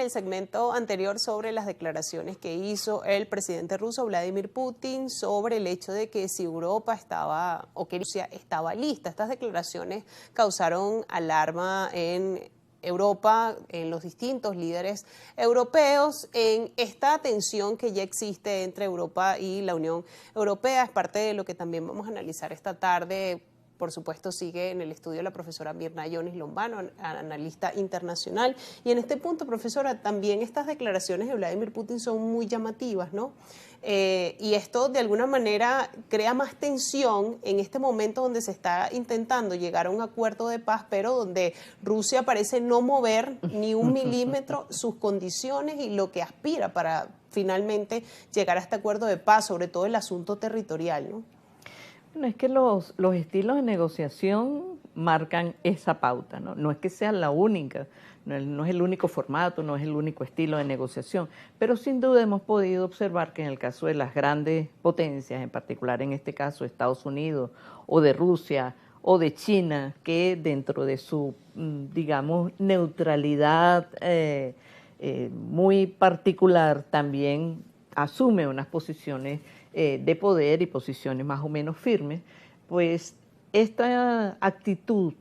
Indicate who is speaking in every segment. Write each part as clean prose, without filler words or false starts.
Speaker 1: el segmento anterior sobre las declaraciones que hizo el presidente ruso Vladimir Putin sobre el hecho de que si Europa estaba o que Rusia estaba lista. Estas declaraciones causaron alarma en Europa, en los distintos líderes europeos, en esta tensión que ya existe entre Europa y la Unión Europea. Es parte de lo que también vamos a analizar esta tarde. Por supuesto, sigue en el estudio la profesora Mirna Yonis Lombano, analista internacional. Y en este punto, profesora, también estas declaraciones de Vladimir Putin son muy llamativas, ¿no? Y esto, de alguna manera, crea más tensión en este momento donde se está intentando llegar a un acuerdo de paz, pero donde Rusia parece no mover ni un milímetro sus condiciones y lo que aspira para finalmente llegar a este acuerdo de paz, sobre todo el asunto territorial, ¿no?
Speaker 2: Bueno, es que los estilos de negociación marcan esa pauta, ¿no? No es que sea la única, no es el único formato, no es el único estilo de negociación, pero sin duda hemos podido observar que en el caso de las grandes potencias, en particular en este caso Estados Unidos o de Rusia o de China, que dentro de su, digamos, neutralidad muy particular también asume unas posiciones de poder y posiciones más o menos firmes, pues esta actitud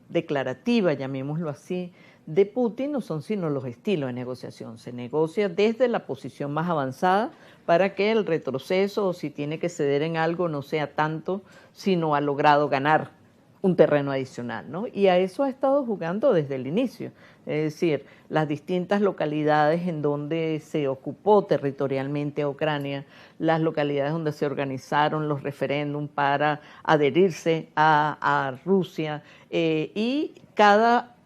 Speaker 2: declarativa, llamémoslo así, de Putin no son sino los estilos de negociación. Se negocia desde la posición más avanzada para que el retroceso, o si tiene que ceder en algo, no sea tanto, sino ha logrado ganar un terreno adicional, ¿no? Y a eso ha estado jugando desde el inicio, es decir, las distintas localidades en donde se ocupó territorialmente a Ucrania, las localidades donde se organizaron los referéndums para adherirse a Rusia, y cada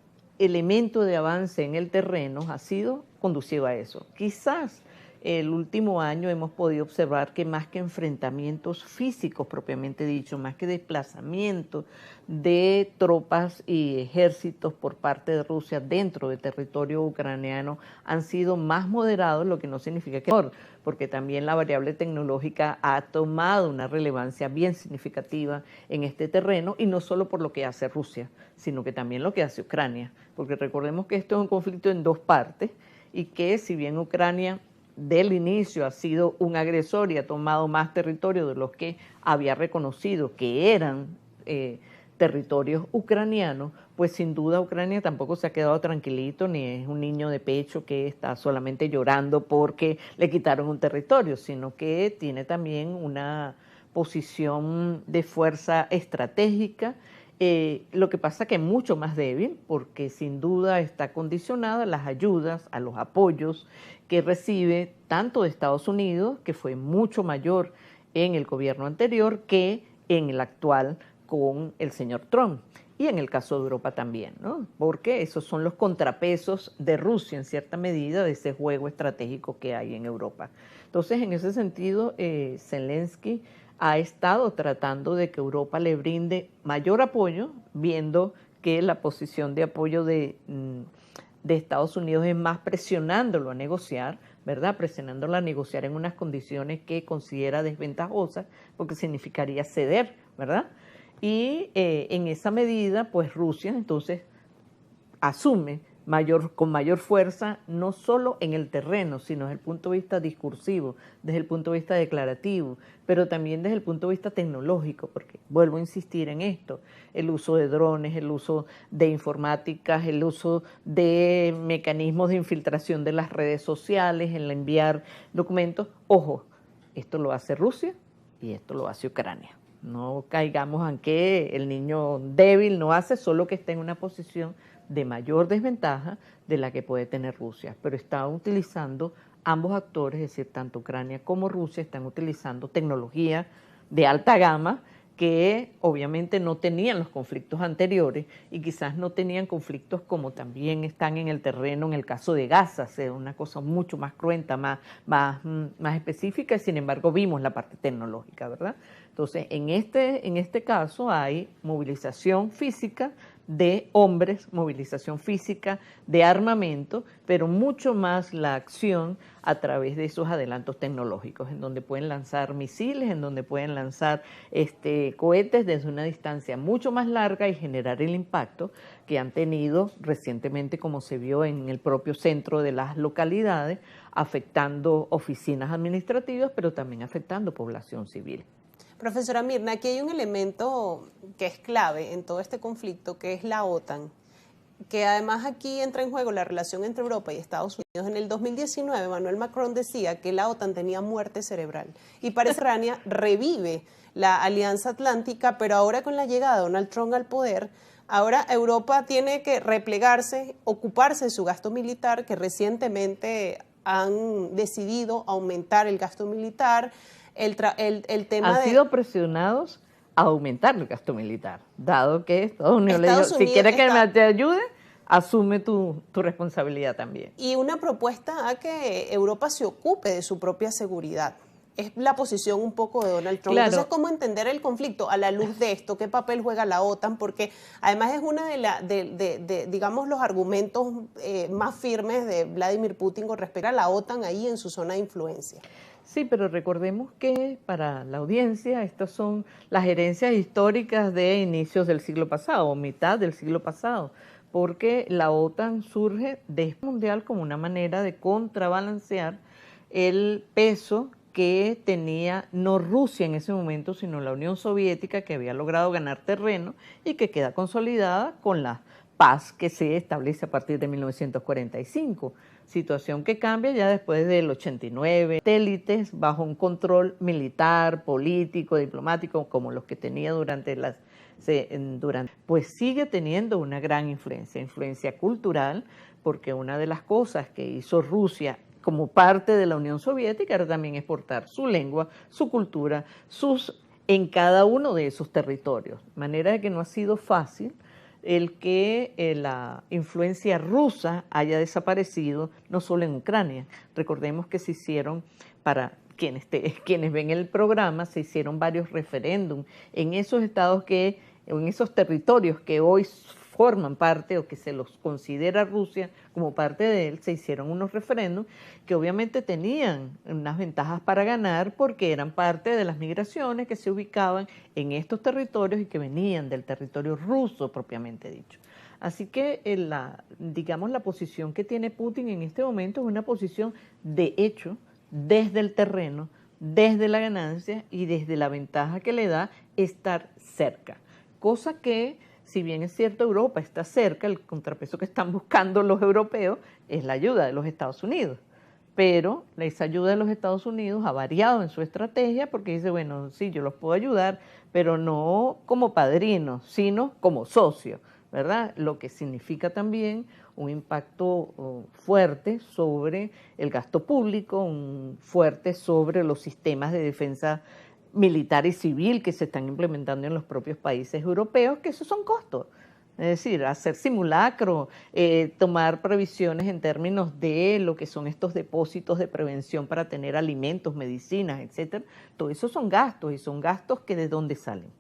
Speaker 2: elemento de avance en el terreno ha sido conducido a eso. Quizás el último año hemos podido observar que más que enfrentamientos físicos propiamente dicho, más que desplazamiento de tropas y ejércitos por parte de Rusia dentro del territorio ucraniano, han sido más moderados, lo que no significa que no, porque también la variable tecnológica ha tomado una relevancia bien significativa en este terreno, y no solo por lo que hace Rusia, sino que también lo que hace Ucrania, porque recordemos que esto es un conflicto en dos partes, y que si bien Ucrania del inicio ha sido un agresor y ha tomado más territorio de los que había reconocido que eran territorios ucranianos, pues sin duda Ucrania tampoco se ha quedado tranquilito, ni es un niño de pecho que está solamente llorando porque le quitaron un territorio, sino que tiene también una posición de fuerza estratégica. Lo que pasa que es mucho más débil, porque sin duda está condicionada a las ayudas, a los apoyos que recibe tanto de Estados Unidos, que fue mucho mayor en el gobierno anterior que en el actual con el señor Trump, y en el caso de Europa también, ¿no? Porque esos son los contrapesos de Rusia en cierta medida de ese juego estratégico que hay en Europa. Entonces, en ese sentido, Zelensky ha estado tratando de que Europa le brinde mayor apoyo, viendo que la posición de apoyo de Estados Unidos es más presionándolo a negociar, ¿verdad? Presionándolo a negociar en unas condiciones que considera desventajosas, porque significaría ceder, ¿verdad? Y en esa medida, pues Rusia entonces asume con mayor fuerza, no solo en el terreno, sino desde el punto de vista discursivo, desde el punto de vista declarativo, pero también desde el punto de vista tecnológico, porque vuelvo a insistir en esto, el uso de drones, el uso de informáticas, el uso de mecanismos de infiltración de las redes sociales, el enviar documentos. Ojo, esto lo hace Rusia y esto lo hace Ucrania. No caigamos en que el niño débil no hace, solo que está en una posición de mayor desventaja de la que puede tener Rusia, pero está utilizando ambos actores, es decir, tanto Ucrania como Rusia están utilizando tecnología de alta gama que obviamente no tenían los conflictos anteriores, y quizás no tenían conflictos como también están en el terreno en el caso de Gaza, o sea, una cosa mucho más cruenta, más específica, y sin embargo vimos la parte tecnológica, ¿verdad? Entonces, en este caso hay movilización física, de hombres, movilización física, de armamento, pero mucho más la acción a través de esos adelantos tecnológicos, en donde pueden lanzar misiles, en donde pueden lanzar cohetes desde una distancia mucho más larga y generar el impacto que han tenido recientemente, como se vio en el propio centro de las localidades, afectando oficinas administrativas, pero también afectando población civil.
Speaker 1: Profesora Mirna, aquí hay un elemento que es clave en todo este conflicto, que es la OTAN, que además aquí entra en juego la relación entre Europa y Estados Unidos. En el 2019, Emmanuel Macron decía que la OTAN tenía muerte cerebral y parece que Ucrania revive la Alianza Atlántica, pero ahora con la llegada de Donald Trump al poder, ahora Europa tiene que replegarse, ocuparse de su gasto militar, que recientemente han decidido aumentar el gasto militar. El tema
Speaker 2: Han sido presionados a aumentar el gasto militar, dado que Estados Unidos le dijo, si quieres que te ayude, asume tu responsabilidad también.
Speaker 1: Y una propuesta a que Europa se ocupe de su propia seguridad. Es la posición un poco de Donald Trump.
Speaker 2: Claro.
Speaker 1: Entonces, ¿cómo entender el conflicto a la luz de esto? ¿Qué papel juega la OTAN? Porque además es una digamos, los argumentos más firmes de Vladimir Putin con respecto a la OTAN ahí en su zona de influencia.
Speaker 2: Sí, pero recordemos que para la audiencia estas son las herencias históricas de inicios del siglo pasado, o mitad del siglo pasado, porque la OTAN surge de este mundial como una manera de contrabalancear el peso que tenía no Rusia en ese momento, sino la Unión Soviética, que había logrado ganar terreno y que queda consolidada con la paz que se establece a partir de 1945. Situación que cambia ya después del 89, satélites bajo un control militar, político, diplomático, como los que tenía pues sigue teniendo una gran influencia cultural, porque una de las cosas que hizo Rusia como parte de la Unión Soviética era también exportar su lengua, su cultura, en cada uno de esos territorios. De manera de que no ha sido fácil el que la influencia rusa haya desaparecido, no solo en Ucrania. Recordemos que se hicieron, para quienes ven el programa, se hicieron varios referéndums en esos estados en esos territorios que hoy forman parte o que se los considera Rusia como parte de él, se hicieron unos referéndums que obviamente tenían unas ventajas para ganar porque eran parte de las migraciones que se ubicaban en estos territorios y que venían del territorio ruso propiamente dicho. Así que digamos la posición que tiene Putin en este momento es una posición de hecho desde el terreno, desde la ganancia y desde la ventaja que le da estar cerca, cosa que si bien es cierto Europa está cerca, el contrapeso que están buscando los europeos es la ayuda de los Estados Unidos. Pero esa ayuda de los Estados Unidos ha variado en su estrategia porque dice, bueno, sí, yo los puedo ayudar, pero no como padrinos, sino como socios, ¿verdad? Lo que significa también un impacto fuerte sobre el gasto público, fuerte sobre los sistemas de defensa militar y civil que se están implementando en los propios países europeos, que esos son costos. Es decir, hacer simulacro, tomar previsiones en términos de lo que son estos depósitos de prevención para tener alimentos, medicinas, etcétera. Todo eso son gastos y son gastos que de dónde salen,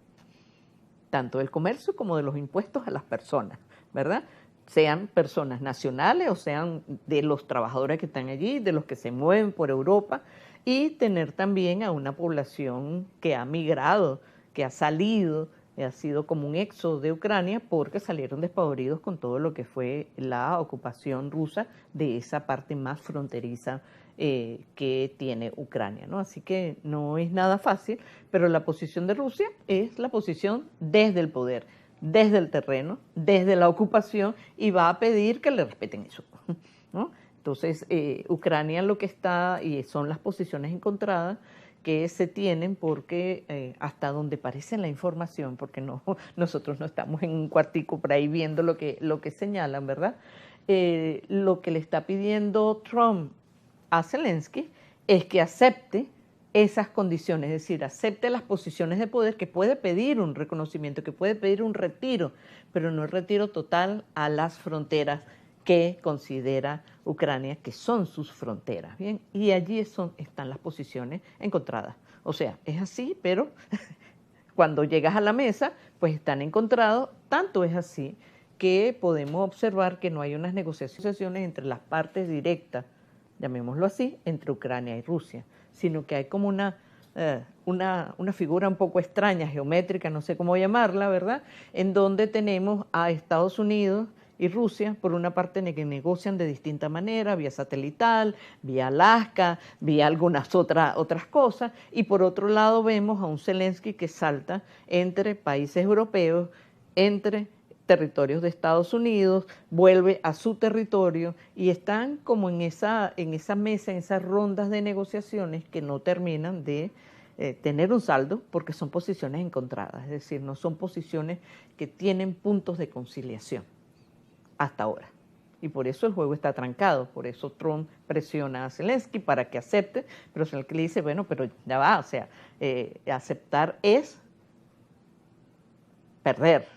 Speaker 2: tanto del comercio como de los impuestos a las personas, ¿verdad? Sean personas nacionales o sean de los trabajadores que están allí, de los que se mueven por Europa, y tener también a una población que ha migrado, que ha salido, ha sido como un éxodo de Ucrania porque salieron despavoridos con todo lo que fue la ocupación rusa de esa parte más fronteriza que tiene Ucrania, ¿no? Así que no es nada fácil, pero la posición de Rusia es la posición desde el poder, desde el terreno, desde la ocupación, y va a pedir que le respeten eso, ¿no? Entonces, Ucrania lo que está, y son las posiciones encontradas que se tienen, porque hasta donde parece la información, porque nosotros no estamos en un cuartico por ahí viendo lo que señalan, ¿verdad? Lo que le está pidiendo Trump a Zelensky es que acepte esas condiciones, es decir, acepte las posiciones de poder, que puede pedir un reconocimiento, que puede pedir un retiro, pero no el retiro total a las fronteras que considera Ucrania que son sus fronteras, ¿bien? Y allí están las posiciones encontradas. O sea, es así, pero cuando llegas a la mesa, pues están encontrados. Tanto es así que podemos observar que no hay unas negociaciones entre las partes directas, llamémoslo así, entre Ucrania y Rusia, sino que hay como una figura un poco extraña, geométrica, no sé cómo llamarla, ¿verdad?, en donde tenemos a Estados Unidos y Rusia, por una parte, que negocian de distinta manera, vía satelital, vía Alaska, vía algunas otras cosas, y por otro lado vemos a un Zelensky que salta entre países europeos, entre territorios de Estados Unidos, vuelve a su territorio y están como en esa mesa, en esas rondas de negociaciones que no terminan de tener un saldo porque son posiciones encontradas, es decir, no son posiciones que tienen puntos de conciliación hasta ahora. Y por eso el juego está trancado, por eso Trump presiona a Zelensky para que acepte, pero Zelensky le dice, bueno, pero ya va, o sea, aceptar es perder,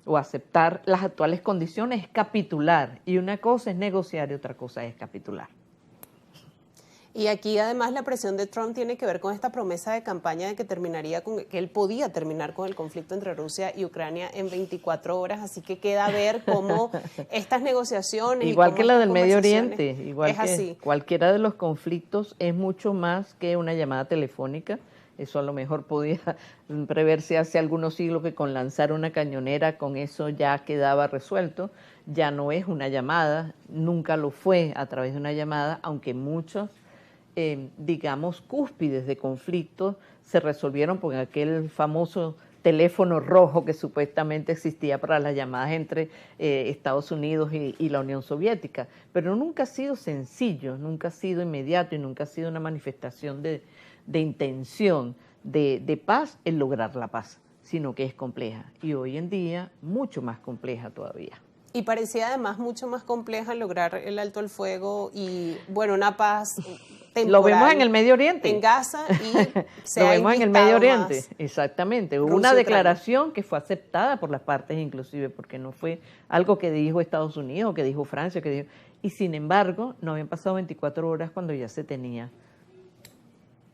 Speaker 2: o aceptar las actuales condiciones es capitular, y una cosa es negociar y otra cosa es capitular.
Speaker 1: Y aquí además la presión de Trump tiene que ver con esta promesa de campaña de que que él podía terminar con el conflicto entre Rusia y Ucrania en 24 horas, así que queda ver cómo estas negociaciones...
Speaker 2: Igual que la del Medio Oriente, igual
Speaker 1: es
Speaker 2: que
Speaker 1: así.
Speaker 2: Cualquiera de los conflictos es mucho más que una llamada telefónica. Eso a lo mejor podía preverse hace algunos siglos que con lanzar una cañonera, con eso ya quedaba resuelto. Ya no es una llamada, nunca lo fue a través de una llamada, aunque muchos, digamos, cúspides de conflictos se resolvieron por aquel famoso teléfono rojo que supuestamente existía para las llamadas entre Estados Unidos y la Unión Soviética. Pero nunca ha sido sencillo, nunca ha sido inmediato y nunca ha sido una manifestación de intención de paz el lograr la paz, sino que es compleja y hoy en día mucho más compleja todavía.
Speaker 1: Y parecía además mucho más compleja lograr el alto al fuego y, bueno, una paz temporal.
Speaker 2: Lo vemos en el Medio Oriente.
Speaker 1: En Gaza y se
Speaker 2: Lo
Speaker 1: ha
Speaker 2: vemos en el Medio Oriente,
Speaker 1: más.
Speaker 2: exactamente. Hubo una declaración que fue aceptada por las partes inclusive, porque no fue algo que dijo Estados Unidos, que dijo Francia, y sin embargo no habían pasado 24 horas cuando ya se tenía.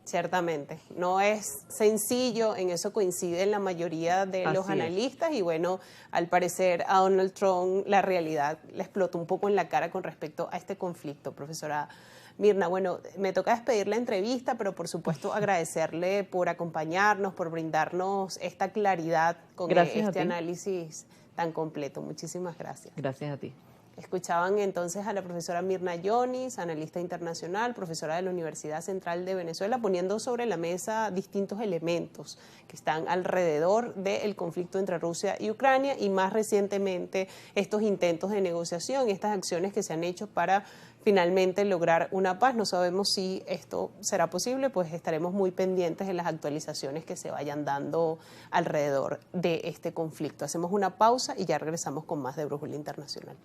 Speaker 1: Ciertamente, no es sencillo, en eso coinciden la mayoría de los analistas y bueno, al parecer a Donald Trump la realidad le explotó un poco en la cara con respecto a este conflicto, profesora Mirna. Bueno, me toca despedir la entrevista, pero por supuesto agradecerle por acompañarnos, por brindarnos esta claridad con este análisis tan completo. Muchísimas gracias.
Speaker 2: Gracias a ti.
Speaker 1: Escuchaban entonces a la profesora Mirna Yonis, analista internacional, profesora de la Universidad Central de Venezuela, poniendo sobre la mesa distintos elementos que están alrededor del conflicto entre Rusia y Ucrania y más recientemente estos intentos de negociación, estas acciones que se han hecho para finalmente lograr una paz. No sabemos si esto será posible, pues estaremos muy pendientes de las actualizaciones que se vayan dando alrededor de este conflicto. Hacemos una pausa y ya regresamos con más de Brújula Internacional.